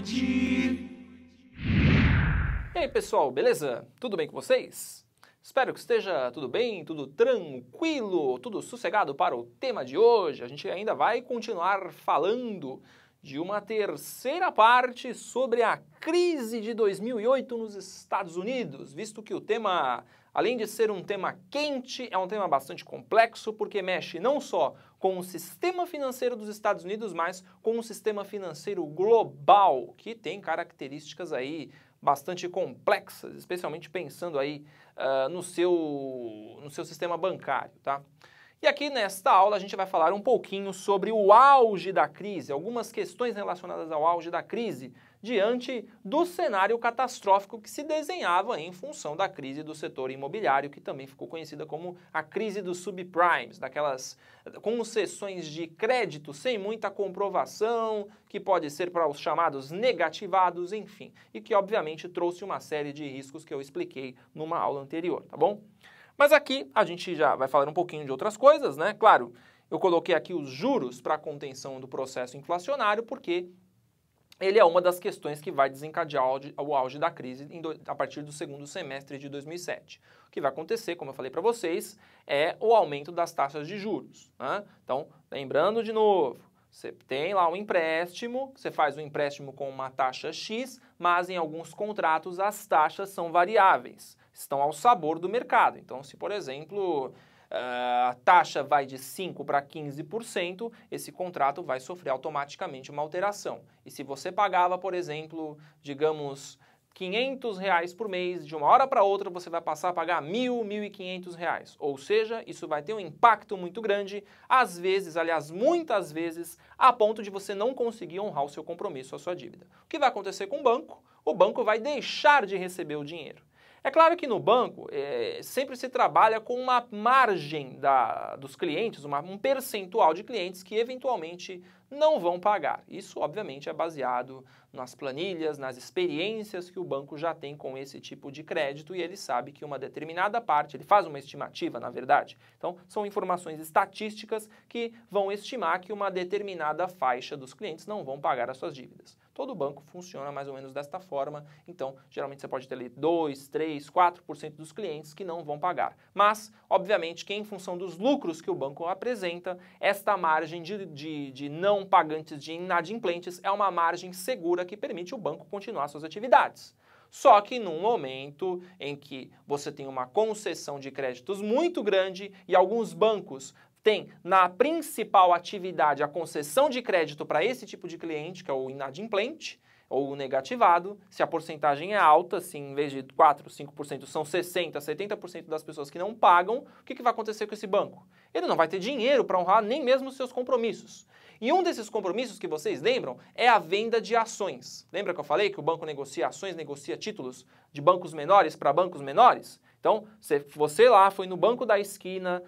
noite. E aí pessoal, beleza? Tudo bem com vocês? Espero que esteja tudo bem, tudo tranquilo, tudo sossegado para o tema de hoje. A gente ainda vai continuar falando de uma terceira parte sobre a crise de 2008 nos Estados Unidos, visto que o tema, além de ser um tema quente, é um tema bastante complexo, porque mexe não só com o sistema financeiro dos Estados Unidos, mas com o sistema financeiro global, que tem características aí bastante complexas, especialmente pensando aí no seu sistema bancário, tá? E aqui nesta aula a gente vai falar um pouquinho sobre o auge da crise, algumas questões relacionadas ao auge da crise diante do cenário catastrófico que se desenhava em função da crise do setor imobiliário, que também ficou conhecida como a crise dos subprimes, daquelas concessões de crédito sem muita comprovação, que pode ser para os chamados negativados, enfim, e que obviamente trouxe uma série de riscos que eu expliquei numa aula anterior, tá bom? Mas aqui a gente já vai falar um pouquinho de outras coisas, né? Claro, eu coloquei aqui os juros para a contenção do processo inflacionário porque ele é uma das questões que vai desencadear o auge da crise a partir do segundo semestre de 2007. O que vai acontecer, como eu falei para vocês, é o aumento das taxas de juros, né? Então, lembrando de novo, você tem lá um empréstimo, você faz o empréstimo com uma taxa X, mas em alguns contratos as taxas são variáveis, estão ao sabor do mercado. Então, se, por exemplo, a taxa vai de 5% para 15%, esse contrato vai sofrer automaticamente uma alteração. E se você pagava, por exemplo, digamos, R$500 por mês, de uma hora para outra você vai passar a pagar R$1.000, R$1.500. Ou seja, isso vai ter um impacto muito grande, às vezes, aliás, muitas vezes, a ponto de você não conseguir honrar o seu compromisso, a sua dívida. O que vai acontecer com o banco? O banco vai deixar de receber o dinheiro. É claro que no banco sempre se trabalha com uma margem dos clientes, um percentual de clientes que eventualmente não vão pagar. Isso, obviamente, é baseado nas planilhas, nas experiências que o banco já tem com esse tipo de crédito e ele sabe que uma determinada parte, ele faz uma estimativa, na verdade. Então, são informações estatísticas que vão estimar que uma determinada faixa dos clientes não vão pagar as suas dívidas. Todo banco funciona mais ou menos desta forma, então, geralmente você pode ter ali 2, 3, 4% dos clientes que não vão pagar. Mas, obviamente, que em função dos lucros que o banco apresenta, esta margem de não pagantes, de inadimplentes, é uma margem segura que permite o banco continuar suas atividades. Só que num momento em que você tem uma concessão de créditos muito grande e alguns bancos têm na principal atividade a concessão de crédito para esse tipo de cliente, que é o inadimplente ou o negativado, se a porcentagem é alta, se em vez de 4%, 5% são 60%, 70% das pessoas que não pagam, o que vai acontecer com esse banco? Ele não vai ter dinheiro para honrar nem mesmo os seus compromissos. E um desses compromissos que vocês lembram é a venda de ações. Lembra que eu falei que o banco negocia ações, negocia títulos de bancos menores para bancos menores? Então, você lá foi no banco da esquina,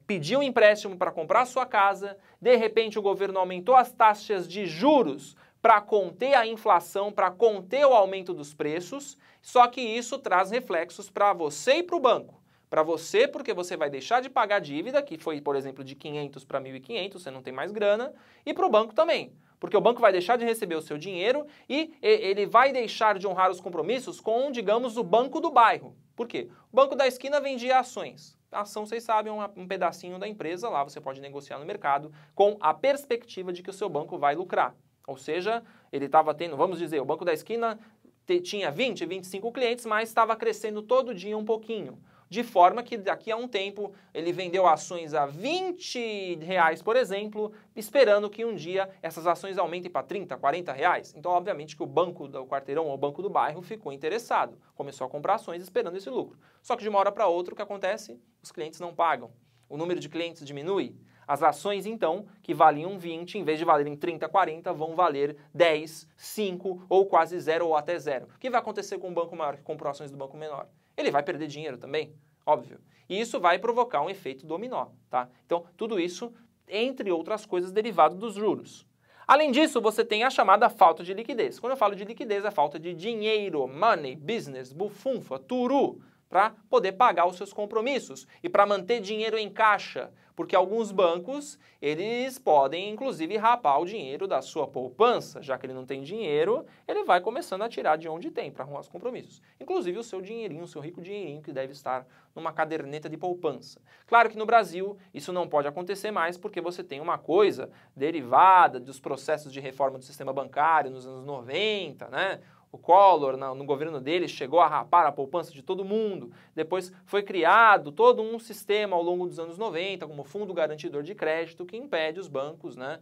pediu um empréstimo para comprar a sua casa, de repente o governo aumentou as taxas de juros para conter a inflação, para conter o aumento dos preços, só que isso traz reflexos para você e para o banco. Para você, porque você vai deixar de pagar a dívida, que foi, por exemplo, de 500 para 1.500, você não tem mais grana, e para o banco também. Porque o banco vai deixar de receber o seu dinheiro e ele vai deixar de honrar os compromissos com, digamos, o banco do bairro. Por quê? O banco da esquina vendia ações. A ação, vocês sabem, é um pedacinho da empresa, lá você pode negociar no mercado com a perspectiva de que o seu banco vai lucrar. Ou seja, ele estava tendo, vamos dizer, o banco da esquina tinha 20, 25 clientes, mas estava crescendo todo dia um pouquinho. De forma que daqui a um tempo ele vendeu ações a R$20, por exemplo, esperando que um dia essas ações aumentem para R$30, R$40. Então, obviamente que o banco do quarteirão ou o banco do bairro ficou interessado, começou a comprar ações esperando esse lucro. Só que de uma hora para outra o que acontece? Os clientes não pagam. O número de clientes diminui. As ações, então, que valiam 20, em vez de valerem 30, 40, vão valer 10, 5 ou quase 0 ou até 0. O que vai acontecer com um banco maior que comprou ações do banco menor? Ele vai perder dinheiro também, óbvio. E isso vai provocar um efeito dominó, tá? Então, tudo isso, entre outras coisas, derivado dos juros. Além disso, você tem a chamada falta de liquidez. Quando eu falo de liquidez, é falta de dinheiro, money, business, bufunfa, turu. para poder pagar os seus compromissos e para manter dinheiro em caixa, porque alguns bancos, eles podem inclusive rapar o dinheiro da sua poupança, já que ele não tem dinheiro, ele vai começando a tirar de onde tem para arrumar os compromissos. Inclusive o seu dinheirinho, o seu rico dinheirinho que deve estar numa caderneta de poupança. Claro que no Brasil isso não pode acontecer mais porque você tem uma coisa derivada dos processos de reforma do sistema bancário nos anos 90, né? O Collor, no governo dele, chegou a rapar a poupança de todo mundo. Depois foi criado todo um sistema ao longo dos anos 90, como Fundo Garantidor de Crédito, que impede os bancos, né,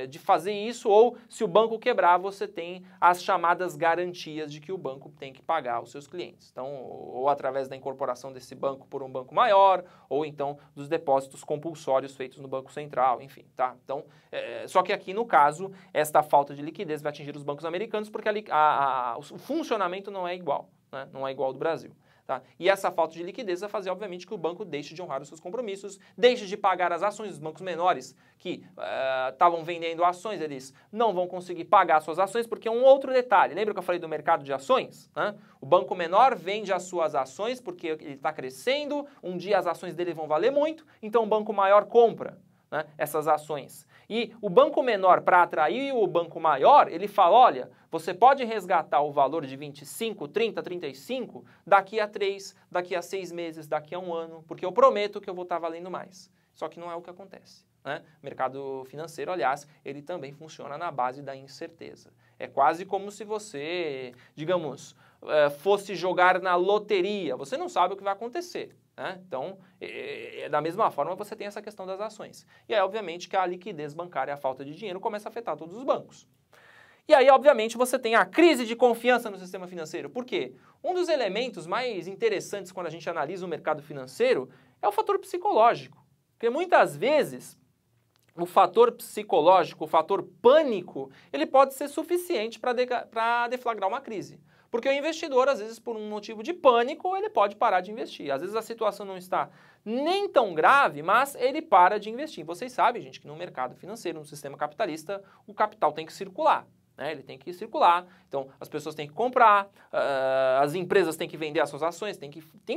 de fazer isso, ou se o banco quebrar, você tem as chamadas garantias de que o banco tem que pagar os seus clientes. Então, ou através da incorporação desse banco por um banco maior, ou então dos depósitos compulsórios feitos no Banco Central, enfim, tá? Então, só que aqui no caso, esta falta de liquidez vai atingir os bancos americanos porque o funcionamento não é igual, né? Não é igual ao do Brasil. Tá? E essa falta de liquidez vai fazer, obviamente, que o banco deixe de honrar os seus compromissos, deixe de pagar as ações. Os bancos menores que estavam vendendo ações, eles não vão conseguir pagar suas ações, porque um outro detalhe, lembra que eu falei do mercado de ações? Né? O banco menor vende as suas ações porque ele está crescendo, um dia as ações dele vão valer muito, então o banco maior compra, né, essas ações. E o banco menor, para atrair o banco maior, ele fala, olha, você pode resgatar o valor de 25, 30, 35 daqui a 3, daqui a 6 meses, daqui a um ano, porque eu prometo que eu vou estar valendo mais. Só que não é o que acontece. Né? O mercado financeiro, aliás, ele também funciona na base da incerteza. É quase como se você, digamos, fosse jogar na loteria. Você não sabe o que vai acontecer. Né? Então, da mesma forma, você tem essa questão das ações. E aí, obviamente, que a liquidez bancária, a falta de dinheiro, começa a afetar todos os bancos. E aí, obviamente, você tem a crise de confiança no sistema financeiro. Por quê? Um dos elementos mais interessantes quando a gente analisa o mercado financeiro é o fator psicológico. Porque muitas vezes o fator psicológico, o fator pânico, ele pode ser suficiente para deflagrar uma crise. Porque o investidor, às vezes, por um motivo de pânico, ele pode parar de investir. Às vezes a situação não está nem tão grave, mas ele para de investir. Vocês sabem, gente, que no mercado financeiro, no sistema capitalista, o capital tem que circular. Né? Ele tem que circular, então as pessoas têm que comprar, as empresas têm que vender as suas ações,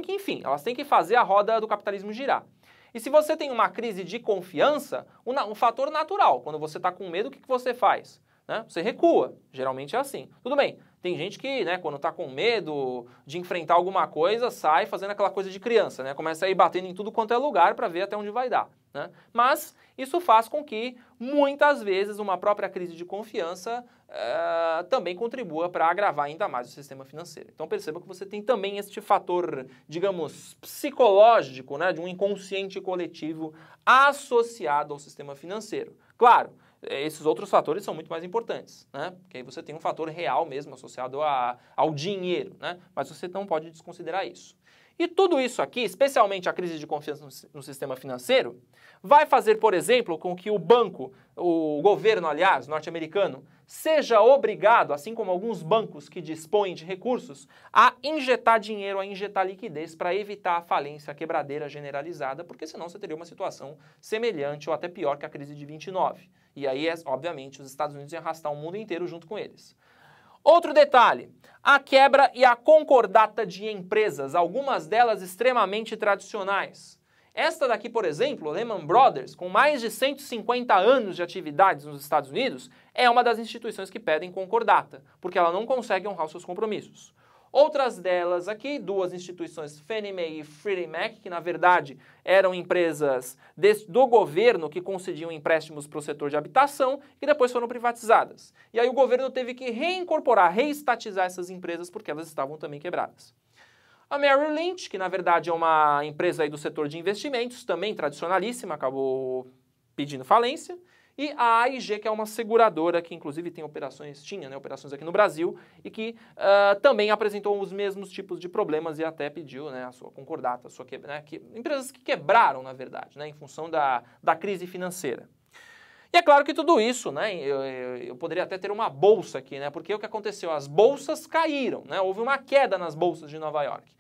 enfim, elas têm que fazer a roda do capitalismo girar. E se você tem uma crise de confiança, um fator natural, quando você está com medo, o que você faz? Né? Você recua, geralmente é assim. Tudo bem, tem gente que, né, quando está com medo de enfrentar alguma coisa, sai fazendo aquela coisa de criança, né? Começa a ir batendo em tudo quanto é lugar para ver até onde vai dar. Né? Mas isso faz com que, muitas vezes, uma própria crise de confiança também contribua para agravar ainda mais o sistema financeiro. Então perceba que você tem também este fator, digamos, psicológico, né, de um inconsciente coletivo associado ao sistema financeiro. Claro, esses outros fatores são muito mais importantes, né? Porque aí você tem um fator real mesmo associado ao dinheiro, né? Mas você não pode desconsiderar isso. E tudo isso aqui, especialmente a crise de confiança no sistema financeiro, vai fazer, por exemplo, com que o banco, o governo, aliás, norte-americano, seja obrigado, assim como alguns bancos que dispõem de recursos, a injetar dinheiro, a injetar liquidez para evitar a falência, a quebradeira generalizada, porque senão você teria uma situação semelhante ou até pior que a crise de 29. E aí, obviamente, os Estados Unidos iam arrastar o mundo inteiro junto com eles. Outro detalhe, a quebra e a concordata de empresas, algumas delas extremamente tradicionais. Esta daqui, por exemplo, Lehman Brothers, com mais de 150 anos de atividades nos Estados Unidos, é uma das instituições que pedem concordata, porque ela não consegue honrar os seus compromissos. Outras delas aqui, duas instituições, Fannie Mae e Freddie Mac, que na verdade eram empresas do governo que concediam empréstimos para o setor de habitação e depois foram privatizadas. E aí o governo teve que reincorporar, reestatizar essas empresas porque elas estavam também quebradas. A Merrill Lynch, que na verdade é uma empresa aí do setor de investimentos, também tradicionalíssima, acabou pedindo falência. E a AIG, que é uma seguradora que inclusive tem operações, operações aqui no Brasil e que também apresentou os mesmos tipos de problemas e até pediu, né, a sua concordata, empresas que quebraram, na verdade, né, em função da crise financeira. E é claro que tudo isso, né, eu poderia até ter uma bolsa aqui, né, porque o que aconteceu? As bolsas caíram, né, houve uma queda nas bolsas de Nova York.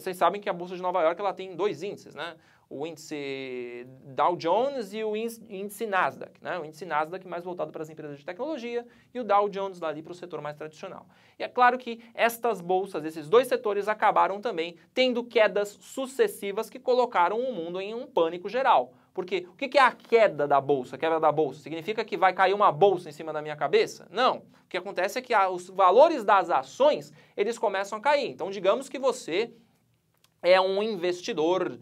Vocês sabem que a Bolsa de Nova York ela tem dois índices, né? o índice Dow Jones e o índice Nasdaq, né? O índice Nasdaq mais voltado para as empresas de tecnologia e o Dow Jones ali para o setor mais tradicional. E é claro que estas bolsas, esses dois setores acabaram também tendo quedas sucessivas que colocaram o mundo em um pânico geral. Porque o que é a queda da bolsa? A queda da bolsa significa que vai cair uma bolsa em cima da minha cabeça? Não. O que acontece é que os valores das ações, eles começam a cair. Então, digamos que você é um investidor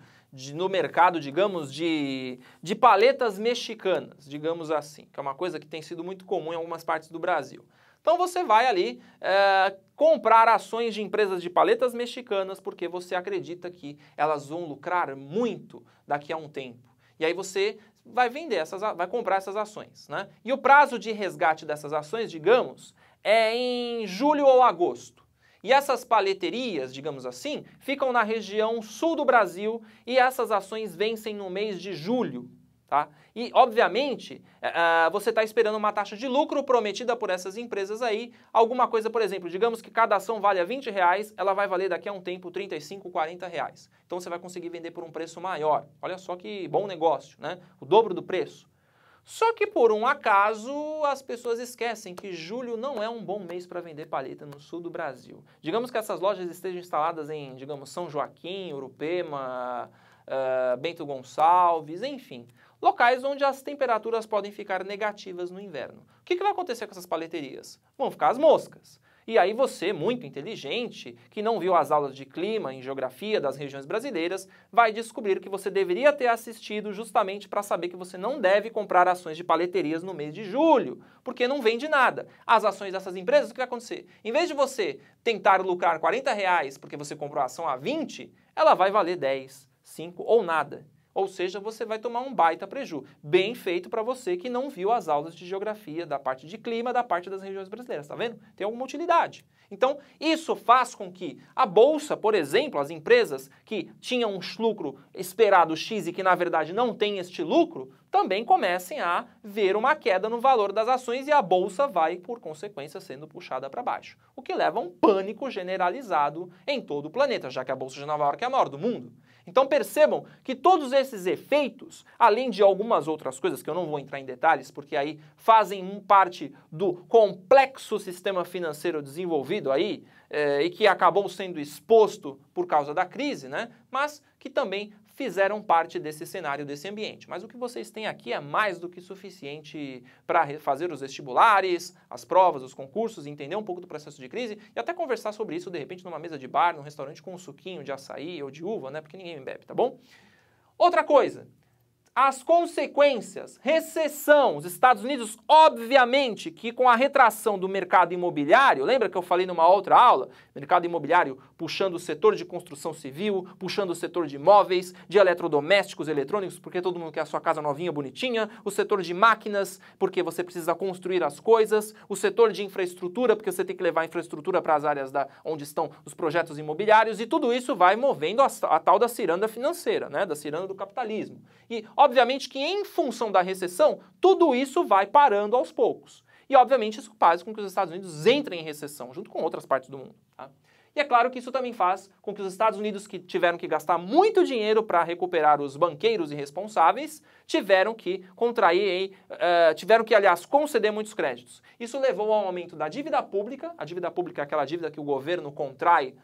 no mercado, digamos, de paletas mexicanas, digamos assim, que é uma coisa que tem sido muito comum em algumas partes do Brasil. Então você vai ali comprar ações de empresas de paletas mexicanas porque você acredita que elas vão lucrar muito daqui a um tempo. E aí você vai vender vai comprar essas ações, né? E o prazo de resgate dessas ações, digamos, é em julho ou agosto. E essas paleterias, digamos assim, ficam na região sul do Brasil e essas ações vencem no mês de julho, tá? E, obviamente, você está esperando uma taxa de lucro prometida por essas empresas aí, alguma coisa, por exemplo, digamos que cada ação vale R$20, ela vai valer daqui a um tempo R$35, R$40. Então você vai conseguir vender por um preço maior. Olha só que bom negócio, né? O dobro do preço. Só que por um acaso as pessoas esquecem que julho não é um bom mês para vender paleta no sul do Brasil. Digamos que essas lojas estejam instaladas em, digamos, São Joaquim, Urupema, Bento Gonçalves, enfim, locais onde as temperaturas podem ficar negativas no inverno. O que vai acontecer com essas paleterias? Vão ficar as moscas. E aí você, muito inteligente, que não viu as aulas de clima em geografia das regiões brasileiras, vai descobrir que você deveria ter assistido justamente para saber que você não deve comprar ações de paleterias no mês de julho, porque não vende nada. As ações dessas empresas, o que vai acontecer? Em vez de você tentar lucrar R$40 porque você comprou a ação a 20, ela vai valer 10, 5 ou nada. Ou seja, você vai tomar um baita preju. Bem feito para você que não viu as aulas de geografia, da parte de clima, da parte das regiões brasileiras, tá vendo? Tem alguma utilidade. Então, isso faz com que a bolsa, por exemplo, as empresas que tinham um lucro esperado X e que na verdade não tem este lucro, também comecem a ver uma queda no valor das ações e a bolsa vai, por consequência, sendo puxada para baixo. O que leva a um pânico generalizado em todo o planeta, já que a bolsa de Nova York é a maior do mundo. Então percebam que todos esses efeitos, além de algumas outras coisas que eu não vou entrar em detalhes, porque aí fazem parte do complexo sistema financeiro desenvolvido aí, e que acabou sendo exposto por causa da crise, né? Mas que também fizeram parte desse cenário, desse ambiente. Mas o que vocês têm aqui é mais do que suficiente para fazer os vestibulares, as provas, os concursos, entender um pouco do processo de crise e até conversar sobre isso, de repente, numa mesa de bar, num restaurante com um suquinho de açaí ou de uva, né? Porque ninguém bebe, tá bom? Outra coisa. As consequências, recessão, os Estados Unidos, obviamente que com a retração do mercado imobiliário, lembra que eu falei numa outra aula? Mercado imobiliário puxando o setor de construção civil, puxando o setor de imóveis, de eletrodomésticos, eletrônicos, porque todo mundo quer a sua casa novinha, bonitinha, o setor de máquinas, porque você precisa construir as coisas, o setor de infraestrutura, porque você tem que levar a infraestrutura para as áreas onde estão os projetos imobiliários, e tudo isso vai movendo a tal da ciranda financeira, né? Da ciranda do capitalismo. E, obviamente, que em função da recessão, tudo isso vai parando aos poucos. E, obviamente, isso faz com que os Estados Unidos entrem em recessão, junto com outras partes do mundo. Tá? E é claro que isso também faz com que os Estados Unidos, que tiveram que gastar muito dinheiro para recuperar os banqueiros irresponsáveis, tiveram que aliás, conceder muitos créditos. Isso levou ao aumento da dívida pública. A dívida pública é aquela dívida que o governo contrai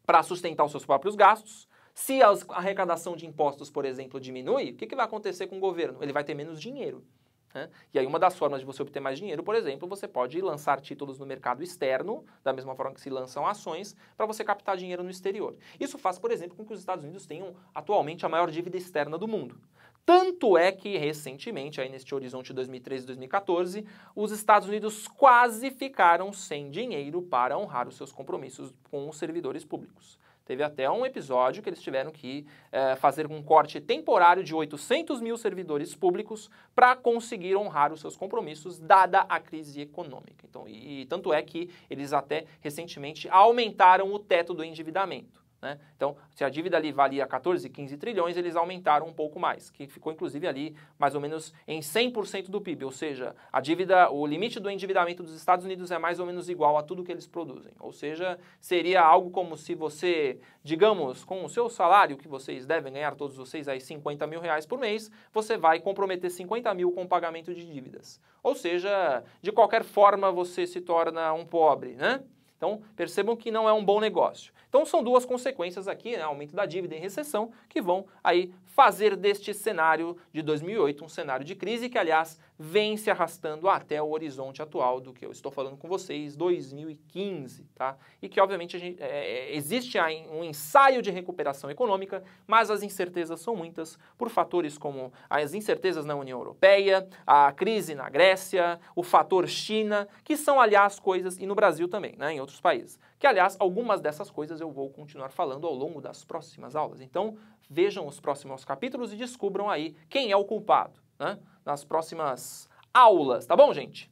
para sustentar os seus próprios gastos. Se a arrecadação de impostos, por exemplo, diminui, o que vai acontecer com o governo? Ele vai ter menos dinheiro. Né? E aí uma das formas de você obter mais dinheiro, por exemplo, você pode lançar títulos no mercado externo, da mesma forma que se lançam ações, para você captar dinheiro no exterior. Isso faz, por exemplo, com que os Estados Unidos tenham atualmente a maior dívida externa do mundo. Tanto é que, recentemente, aí neste horizonte 2013 e 2014, os Estados Unidos quase ficaram sem dinheiro para honrar os seus compromissos com os servidores públicos. Teve até um episódio que eles tiveram que fazer um corte temporário de 800 mil servidores públicos para conseguir honrar os seus compromissos, dada a crise econômica. Então, tanto é que eles até recentemente aumentaram o teto do endividamento. né? Então, se a dívida ali valia 14, 15 trilhões, eles aumentaram um pouco mais, que ficou inclusive ali mais ou menos em 100% do PIB, ou seja, a dívida, o limite do endividamento dos Estados Unidos é mais ou menos igual a tudo que eles produzem. Ou seja, seria algo como se você, digamos, com o seu salário que vocês devem ganhar todos vocês aí 50 mil reais por mês, você vai comprometer 50 mil com o pagamento de dívidas. Ou seja, de qualquer forma você se torna um pobre, né? Então, percebam que não é um bom negócio. Então, são duas consequências aqui, né, aumento da dívida e recessão, que vão aí fazer deste cenário de 2008 um cenário de crise que, aliás, vem se arrastando até o horizonte atual do que eu estou falando com vocês, 2015, tá? E que, obviamente, existe aí um ensaio de recuperação econômica, mas as incertezas são muitas por fatores como as incertezas na União Europeia, a crise na Grécia, o fator China, que são, aliás, coisas, e no Brasil também, né, em outros países, que, aliás, algumas dessas coisas eu vou continuar falando ao longo das próximas aulas. Então, vejam os próximos capítulos e descubram aí quem é o culpado, né, nas próximas aulas, tá bom, gente?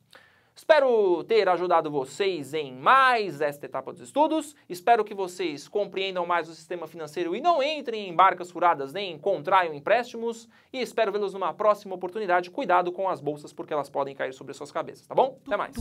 Espero ter ajudado vocês em mais esta etapa dos estudos, espero que vocês compreendam mais o sistema financeiro e não entrem em barcas furadas nem contraiam empréstimos, e espero vê-los numa próxima oportunidade. Cuidado com as bolsas porque elas podem cair sobre suas cabeças, tá bom? Até mais!